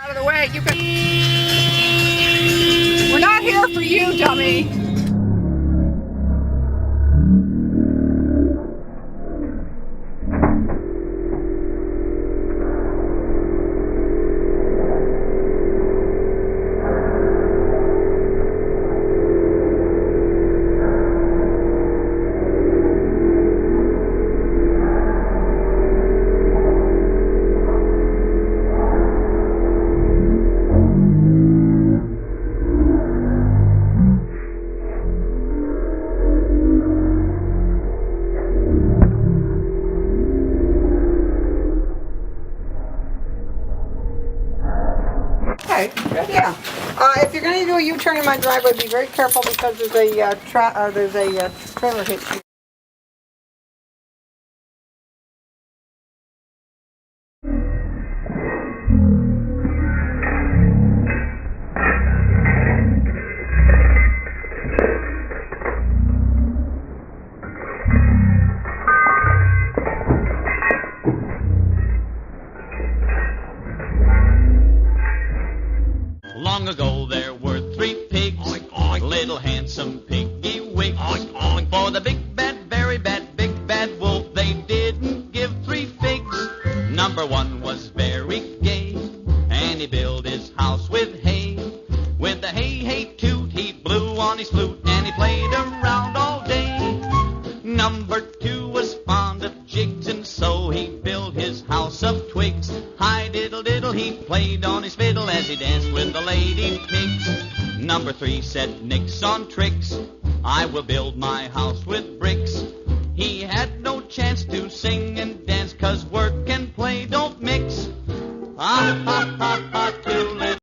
Out of the way, you can. We're not here for you, dummy. Okay, good, yeah. If you're going to do a U-turn in my driveway, be very careful because there's a trailer hitch here. Long ago there were 3 pigs, oink, oink. Little handsome piggy wigs. Oink, oink. For the big bad, very bad, big bad wolf, they didn't give 3 figs. Number 1 was very gay, and he built his house with hay. With the hay, hay toot, he blew on his flute, and he played around all day. Number 2 was fond of jigs, and so he built his house of twigs. Hi diddle diddle, he played on his fiddle as he danced with the lady pigs. Number 3 said nix on tricks, I will build my house with bricks. He had no chance to sing